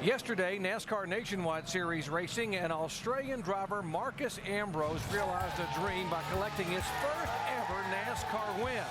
Yesterday, NASCAR Nationwide Series racing, and Australian driver Marcus Ambrose realized a dream by collecting his first ever NASCAR win.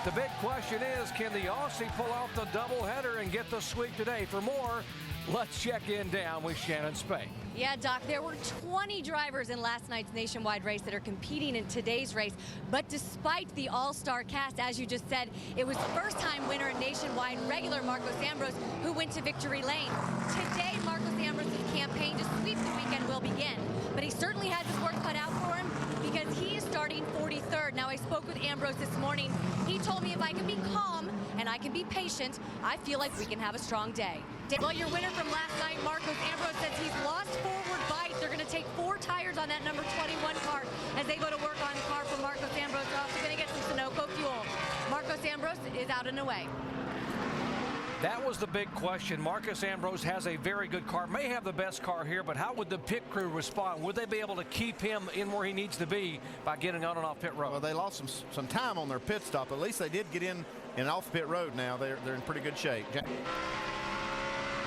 The big question is, can the Aussie pull off the doubleheader and get the sweep today? For more, let's check in down with Shannon Spake. Yeah, Doc, there were 20 drivers in last night's nationwide race that are competing in today's race. But despite the all-star cast, as you just said, it was first-time winner in nationwide regular Marcos Ambrose who went to victory lane. Today, Marcos Ambrose's campaign to sweep the weekend will begin. But he certainly has his work cut out for him because he is starting 43rd. Now, I spoke with Ambrose this morning. He told me if I can be calm and I can be patient, I feel like we can have a strong day. Well, your winner from last night, Marcos Ambrose, says he's lost forward bite. They're going to take 4 tires on that number 21 car as they go to work on car for Marcos Ambrose. They're also going to get some Sunoco fuel. Marcos Ambrose is out and away. That was the big question. Marcus Ambrose has a very good car, may have the best car here, but how would the pit crew respond? Would they be able to keep him in where he needs to be by getting on and off pit road? Well, they lost some time on their pit stop. At least they did get in and off pit road now. They're in pretty good shape.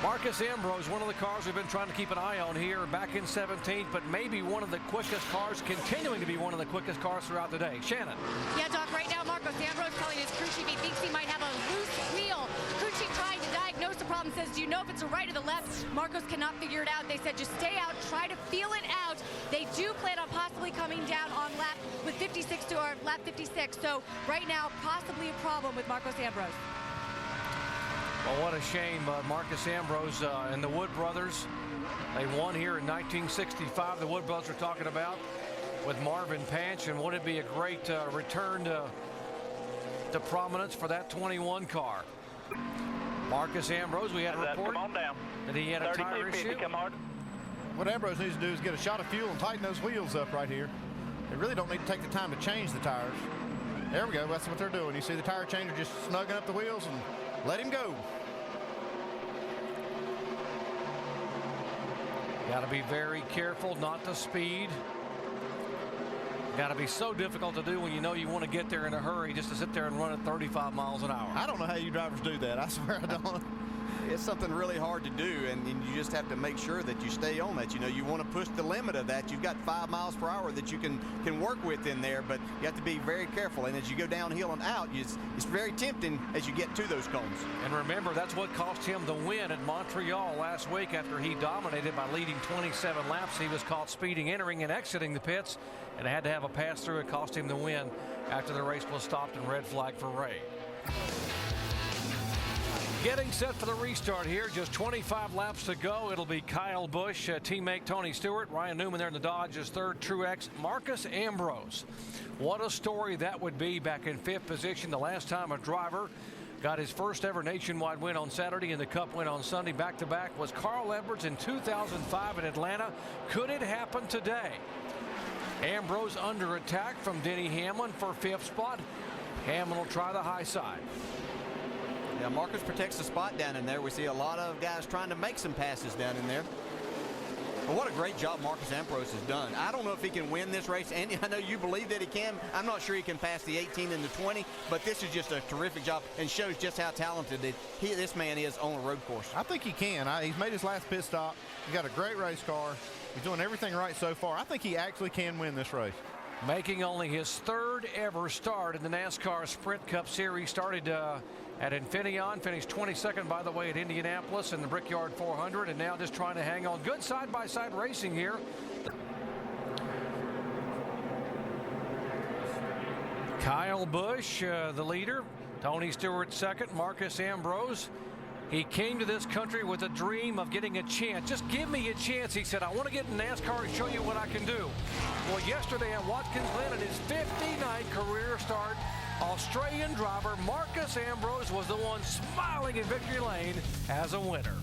Marcus Ambrose, one of the cars we've been trying to keep an eye on here, back in 17th, but maybe one of the quickest cars, continuing to be one of the quickest cars throughout the day. Shannon. Yeah, Doc, right now Marcos Ambrose telling his crew chief he thinks he might have a loose wheel. Crew chief trying to diagnose the problem, says, do you know if it's a right or the left? Marcos cannot figure it out. They said just stay out, try to feel it out. They do plan on possibly coming down on lap with 56 to our lap 56. So right now, possibly a problem with Marcos Ambrose. Well, what a shame. Marcus Ambrose and the Wood brothers, they won here in 1965. The Wood brothers are talking about with Marvin Panch, and would it be a great return to prominence for that 21 car. Marcus Ambrose, we had a report that he had a tire issue. What Ambrose needs to do is get a shot of fuel and tighten those wheels up right here. They really don't need to take the time to change the tires. There we go. That's what they're doing. You see the tire changer just snugging up the wheels and let him go. Got to be very careful not to speed. Got to be so difficult to do when you know you want to get there in a hurry, just to sit there and run at 35 miles an hour. I don't know how you drivers do that. I swear I don't. It's something really hard to do, and you just have to make sure that you stay on that. You know, you want to push the limit of that. You've got 5 miles per hour that you can work with in there, but you have to be very careful. And as you go downhill and out, it's very tempting as you get to those cones. And remember, that's what cost him the win at Montreal last week after he dominated by leading 27 laps. He was caught speeding, entering and exiting the pits, and had to have a pass-through. It cost him the win after the race was stopped and red flag for rain. Getting set for the restart here. Just 25 laps to go. It'll be Kyle Busch, teammate Tony Stewart, Ryan Newman there in the Dodge, his third Truex, Marcus Ambrose. What a story that would be back in 5th position. The last time a driver got his first ever nationwide win on Saturday and the Cup win on Sunday back-to-back was Carl Edwards in 2005 in Atlanta. Could it happen today? Ambrose under attack from Denny Hamlin for 5th spot. Hamlin will try the high side. Yeah, Marcus protects the spot down in there. We see a lot of guys trying to make some passes down in there. But what a great job Marcus Ambrose has done. I don't know if he can win this race. Andy, I know you believe that he can. I'm not sure he can pass the 18 and the 20, but this is just a terrific job and shows just how talented this man is on a road course. I think he can. He's made his last pit stop. He's got a great race car. He's doing everything right so far. I think he actually can win this race. Making only his 3rd ever start in the NASCAR Sprint Cup Series. Started at Infineon, finished 22nd, by the way, at Indianapolis in the Brickyard 400, and now just trying to hang on. Good side-by-side racing here. Kyle Busch, the leader. Tony Stewart second. Marcus Ambrose. He came to this country with a dream of getting a chance. Just give me a chance, he said. I want to get in NASCAR and show you what I can do. Well, yesterday at Watkins, Glen, in his 59th career start, Australian driver Marcus Ambrose was the one smiling in victory lane as a winner.